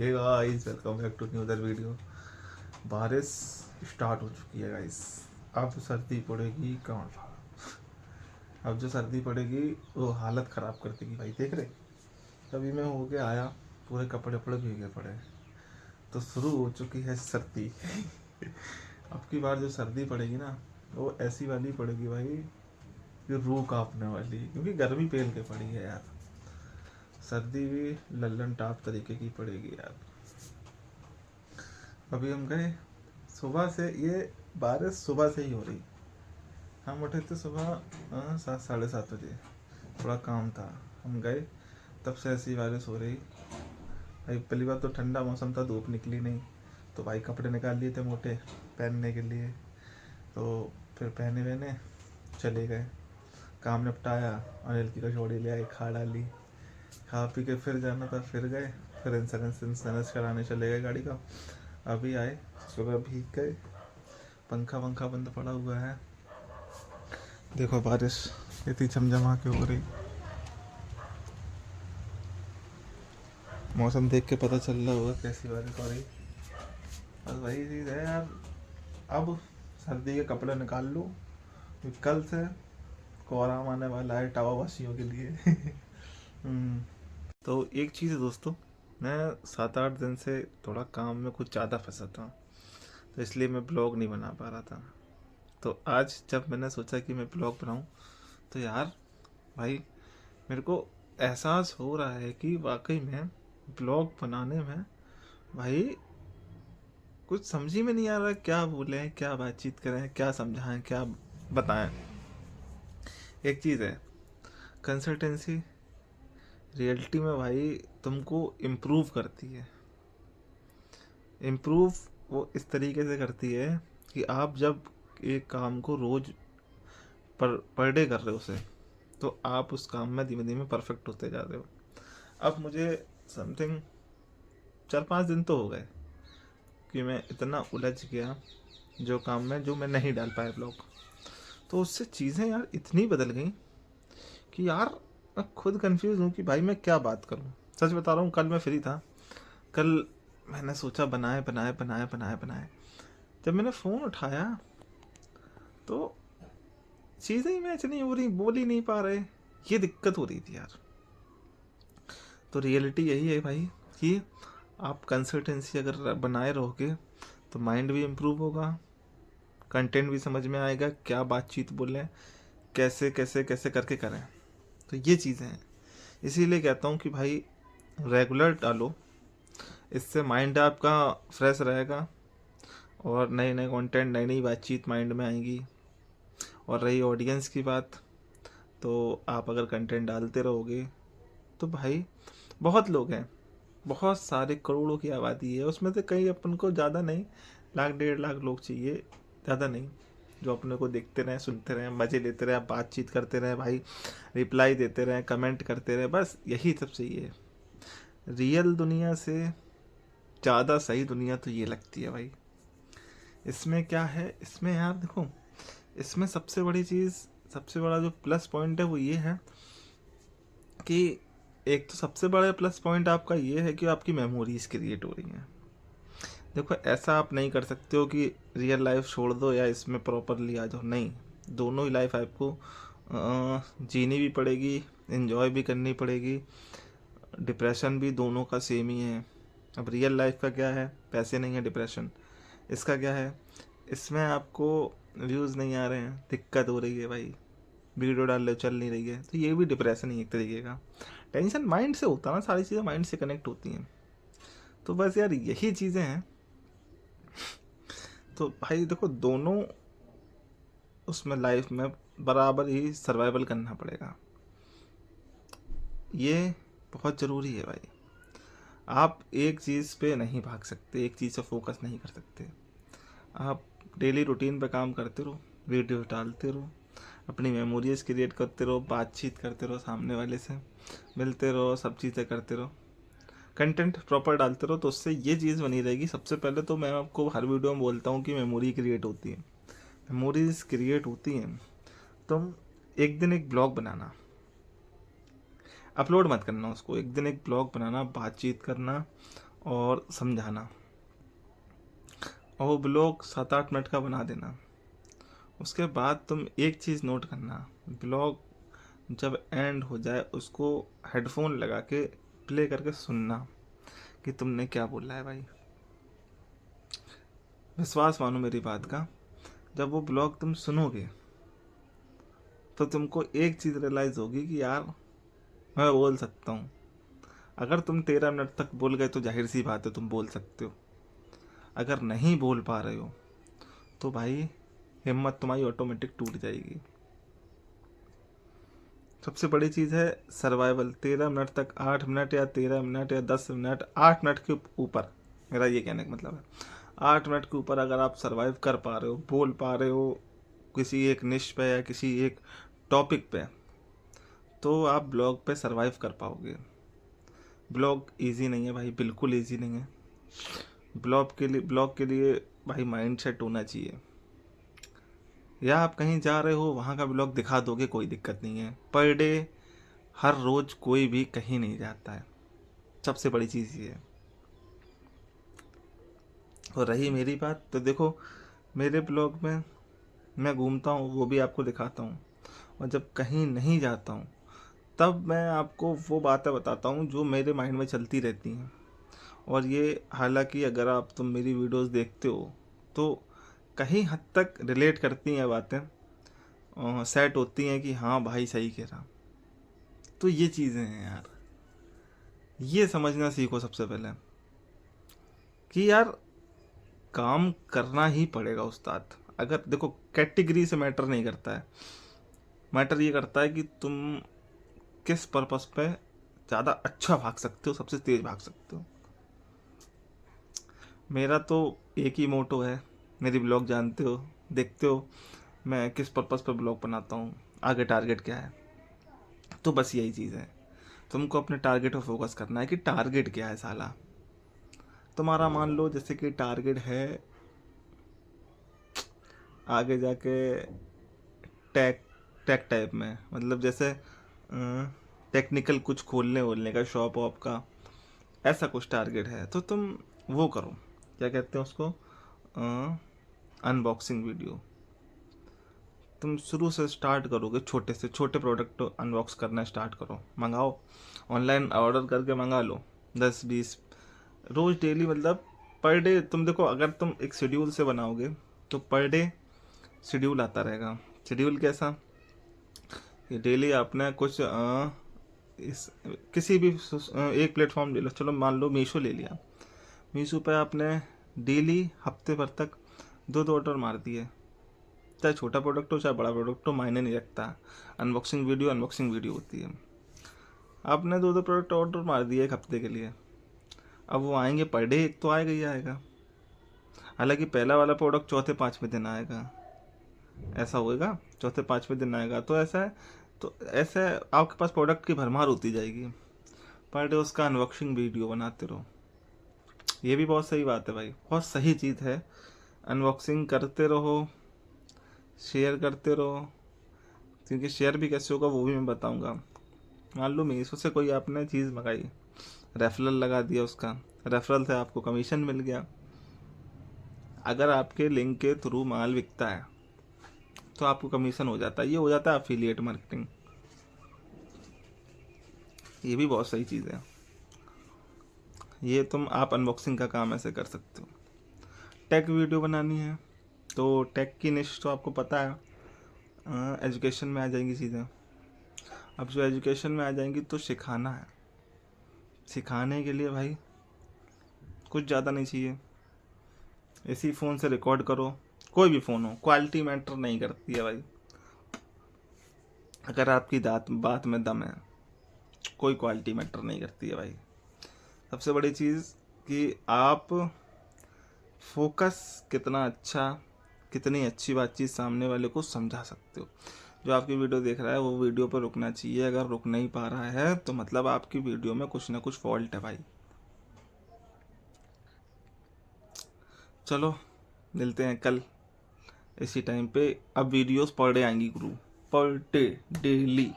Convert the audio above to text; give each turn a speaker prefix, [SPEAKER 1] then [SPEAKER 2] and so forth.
[SPEAKER 1] Hey guys, welcome back to new other video. बारिश start हो चुकी है गाइस। अब सर्दी पड़ेगी कौन सा। अब जो सर्दी पड़ेगी वो हालत ख़राब कर देगी भाई। देख रहे, अभी मैं होके आया, पूरे कपड़े वपड़े भीगे पड़े। तो शुरू हो चुकी है सर्दी। अब की बार जो सर्दी पड़ेगी ना, वो ऐसी वाली पड़ेगी भाई कि रूह कांपने वाली, क्योंकि गर्मी पेल के पड़ी है यार। सर्दी भी लल्लन टाप तरीके की पड़ेगी यार। अभी हम गए सुबह से, ये बारिश सुबह से ही हो रही। हम उठे थे सुबह 7 साढ़े 7 बजे, थोड़ा काम था, हम गए, तब से ऐसी बारिश हो रही भाई। पहली बात तो ठंडा मौसम था, धूप निकली नहीं, तो भाई कपड़े निकाल लिए थे मोटे पहनने के लिए। तो फिर पहने वहने चले गए, काम निपटाया, अनिल की कचौड़ी ले आए, खा डाली, खा पी के फिर जाना था, फिर गए, फिर इंश्योरेंस कराने चले गए गाड़ी का। अभी आए, सुबह भीग गए, पंखा वंखा बंद पड़ा हुआ है। देखो बारिश इतनी झमझमा के हो रही, मौसम देख के पता चल रहा होगा कैसी बारिश हो रही। बस वही चीज़ है यार। अब सर्दी के कपड़े निकाल लो, क्योंकि कल से कोहराम आने वाला है टावा वासियों के लिए। तो एक चीज़ है दोस्तों, मैं 7 8 दिन से थोड़ा काम में कुछ ज़्यादा फंसा था, तो इसलिए मैं ब्लॉग नहीं बना पा रहा था। तो आज जब मैंने सोचा कि मैं ब्लॉग बनाऊं, तो यार भाई मेरे को एहसास हो रहा है कि वाकई में ब्लॉग बनाने में भाई कुछ समझ ही में नहीं आ रहा, क्या बोलें, क्या बातचीत करें, क्या समझाएं, क्या बताएं। एक चीज़ है कंसल्टेंसी, रियलिटी में भाई तुमको इम्प्रूव करती है। इम्प्रूव वो इस तरीके से करती है कि आप जब एक काम को रोज पर डे कर रहे हो उसे, तो आप उस काम में धीमे धीमे परफेक्ट होते जा रहे हो। अब मुझे समथिंग 4 5 दिन तो हो गए कि मैं इतना उलझ गया जो काम में, जो मैं नहीं डाल पाया ब्लॉग। तो उससे चीज़ें यार इतनी बदल गई कि यार मैं खुद कंफ्यूज हूँ कि भाई मैं क्या बात करूँ। सच बता रहा हूँ, कल मैं फ्री था, कल मैंने सोचा बनाए बनाए बनाए बनाए बनाए, जब मैंने फ़ोन उठाया तो चीज़ें ही मैच नहीं हो रही, बोल ही नहीं पा रहे, ये दिक्कत हो रही थी यार। तो रियलिटी यही है भाई कि आप कंसिस्टेंसी अगर बनाए रहोगे तो माइंड भी इम्प्रूव होगा, कंटेंट भी समझ में आएगा, क्या बातचीत बोलें, कैसे कैसे कैसे करके करें। तो ये चीज़ें हैं, इसीलिए कहता हूँ कि भाई रेगुलर डालो, इससे माइंड आपका फ्रेश रहेगा और नए नए कंटेंट, नई नई बातचीत माइंड में आएगी। और रही ऑडियंस की बात, तो आप अगर कंटेंट डालते रहोगे तो भाई बहुत लोग हैं, बहुत सारे करोड़ों की आबादी है, उसमें से कई अपन को ज़्यादा नहीं, 1 लाख 1.5 लाख लोग चाहिए, ज़्यादा नहीं, जो अपने को देखते रहें, सुनते रहें, मज़े लेते रहें, बातचीत करते रहें भाई, रिप्लाई देते रहें, कमेंट करते रहें, बस यही सब चाहिए। रियल दुनिया से ज़्यादा सही दुनिया तो ये लगती है भाई। इसमें क्या है, इसमें यार देखो, इसमें सबसे बड़ी चीज़, सबसे बड़ा जो प्लस पॉइंट है वो ये है कि एक तो सबसे बड़ा प्लस पॉइंट आपका ये है कि आपकी मेमोरीज क्रिएट हो रही हैं। देखो ऐसा आप नहीं कर सकते हो कि रियल लाइफ छोड़ दो या इसमें प्रॉपरली आ जाओ, नहीं, दोनों ही लाइफ आपको जीनी भी पड़ेगी, इन्जॉय भी करनी पड़ेगी, डिप्रेशन भी दोनों का सेम ही है। अब रियल लाइफ का क्या है, पैसे नहीं है डिप्रेशन, इसका क्या है, इसमें आपको व्यूज़ नहीं आ रहे हैं, दिक्कत हो रही है भाई, वीडियो डाल रहे हो चल नहीं रही है, तो ये भी डिप्रेशन ही एक तरीके का। टेंशन माइंड से होता है ना, सारी चीज़ें माइंड से कनेक्ट होती हैं। तो बस यार यही चीज़ें हैं। तो भाई देखो दोनों उसमें लाइफ में बराबर ही सर्वाइवल करना पड़ेगा, ये बहुत ज़रूरी है भाई। आप एक चीज़ पे नहीं भाग सकते, एक चीज़ से फोकस नहीं कर सकते। आप डेली रूटीन पे काम करते रहो, वीडियो डालते रहो, अपनी मेमोरीज क्रिएट करते रहो, बातचीत करते रहो, सामने वाले से मिलते रहो, सब चीज़ें करते रहो, कंटेंट प्रॉपर डालते रहो, तो उससे ये चीज़ बनी रहेगी। सबसे पहले तो मैं आपको हर वीडियो में बोलता हूँ कि मेमोरी क्रिएट होती है, मेमोरीज क्रिएट होती हैं। तुम एक दिन एक ब्लॉग बनाना, अपलोड मत करना उसको, एक दिन एक ब्लॉग बनाना, बातचीत करना, और समझाना, और वो ब्लॉग 7-8 मिनट का बना देना। उसके बाद तुम एक चीज़ नोट करना, ब्लॉग जब एंड हो जाए उसको हेडफोन लगा के प्ले करके सुनना कि तुमने क्या बोला है भाई। विश्वास मानो मेरी बात का, जब वो ब्लॉग तुम सुनोगे तो तुमको एक चीज़ रियलाइज़ होगी कि यार मैं बोल सकता हूँ। अगर तुम 13 मिनट तक बोल गए तो जाहिर सी बात है तुम बोल सकते हो। अगर नहीं बोल पा रहे हो तो भाई हिम्मत तुम्हारी ऑटोमेटिक टूट जाएगी। सबसे बड़ी चीज़ है सर्वाइवल। 13 मिनट तक, 8 मिनट या 13 मिनट या 10 मिनट, 8 मिनट के ऊपर, मेरा ये कहने का मतलब है 8 मिनट के ऊपर अगर आप सर्वाइव कर पा रहे हो, बोल पा रहे हो किसी एक निश पे या किसी एक टॉपिक पे, तो आप ब्लॉग पे सर्वाइव कर पाओगे। ब्लॉग इजी नहीं है भाई, बिल्कुल इजी नहीं है। ब्लॉग के लिए भाई माइंड सेट होना चाहिए। या आप कहीं जा रहे हो वहाँ का ब्लॉग दिखा दोगे, कोई दिक्कत नहीं है। पर डे, हर रोज कोई भी कहीं नहीं जाता है, सबसे बड़ी चीज़ ये है। और रही मेरी बात, तो देखो मेरे ब्लॉग में मैं घूमता हूँ वो भी आपको दिखाता हूँ, और जब कहीं नहीं जाता हूँ तब मैं आपको वो बातें बताता हूँ जो मेरे माइंड में चलती रहती हैं। और ये हालांकि अगर आप तुम मेरी वीडियोस देखते हो तो कहीं हद तक रिलेट करती हैं बातें, सेट होती हैं कि हाँ भाई सही कह रहा। तो ये चीज़ें हैं यार, ये समझना सीखो सबसे पहले कि यार काम करना ही पड़ेगा उस्ताद। अगर देखो कैटेगरी से मैटर नहीं करता है, मैटर ये करता है कि तुम किस पर्पस पे ज़्यादा अच्छा भाग सकते हो, सबसे तेज भाग सकते हो। मेरा तो एक ही मोटो है, मेरी ब्लॉग जानते हो, देखते हो मैं किस पर्पस पे ब्लॉग बनाता हूँ, आगे टारगेट क्या है। तो बस यही चीज़ है, तुमको अपने टारगेट पर फोकस करना है कि टारगेट क्या है साला। तुम्हारा मान लो जैसे कि टारगेट है आगे जाके टेक टेक टाइप में, मतलब जैसे टेक्निकल कुछ खोलने वोलने का, शॉप वॉप का, ऐसा कुछ टारगेट है तो तुम वो करो, क्या कहते हैं उसको, अनबॉक्सिंग वीडियो। तुम शुरू से स्टार्ट करोगे, छोटे से छोटे प्रोडक्ट अनबॉक्स करना स्टार्ट करो, मंगाओ, ऑनलाइन ऑर्डर करके मंगा लो 10-20 रोज़ डेली। मतलब पर डे तुम देखो, अगर तुम एक शेड्यूल से बनाओगे तो पर डे शेड्यूल आता रहेगा। शेड्यूल कैसा कि डेली आपने कुछ इस किसी भी एक प्लेटफॉर्म ले लो, चलो मान लो मीशो ले लिया। मीशो पे आपने डेली हफ्ते भर तक 2-2 ऑर्डर मार दिए, चाहे छोटा प्रोडक्ट हो चाहे बड़ा प्रोडक्ट हो, मायने नहीं रखता। अनबॉक्सिंग वीडियो होती है। आपने 2-2 प्रोडक्ट ऑर्डर मार दिए एक हफ्ते के लिए, अब वो आएंगे पर डे, एक तो आएगा ही आएगा। हालांकि पहला वाला प्रोडक्ट चौथे पाँचवें दिन आएगा, ऐसा होएगा, चौथे पाँचवें दिन आएगा। तो ऐसा है, तो ऐसे आपके पास प्रोडक्ट की भरमार होती जाएगी, पर डे उसका अनबॉक्सिंग वीडियो बनाते रहो। ये भी बहुत सही बात है भाई, बहुत सही चीज़ है। अनबॉक्सिंग करते रहो, शेयर करते रहो, क्योंकि शेयर भी कैसे होगा वो भी मैं बताऊंगा। मान लो मीशो से कोई आपने चीज़ मंगाई, रेफरल लगा दिया उसका, रेफरल से आपको कमीशन मिल गया। अगर आपके लिंक के थ्रू माल बिकता है तो आपको कमीशन हो जाता है, ये हो जाता है अफिलिएट मार्केटिंग। ये भी बहुत सही चीज़ है। ये तुम आप अनबॉक्सिंग का काम ऐसे कर सकते हो। टेक वीडियो बनानी है तो टेक की निश तो आपको पता है, एजुकेशन में आ जाएंगी चीज़ें। अब जो एजुकेशन में आ जाएंगी तो सिखाना है, सिखाने के लिए भाई कुछ ज़्यादा नहीं चाहिए, इसी फ़ोन से रिकॉर्ड करो, कोई भी फ़ोन हो, क्वालिटी मैटर नहीं करती है भाई। अगर आपकी बात में दम है, कोई क्वालिटी मैटर नहीं करती है भाई। सबसे बड़ी चीज़ कि आप फोकस कितना अच्छा, कितनी अच्छी बातचीत सामने वाले को समझा सकते हो। जो आपकी वीडियो देख रहा है वो वीडियो पर रुकना चाहिए, अगर रुक नहीं पा रहा है तो मतलब आपकी वीडियो में कुछ ना कुछ फॉल्ट है भाई। चलो मिलते हैं कल इसी टाइम पे। अब वीडियोस पर डे आएंगी गुरु, पर डे, डेली।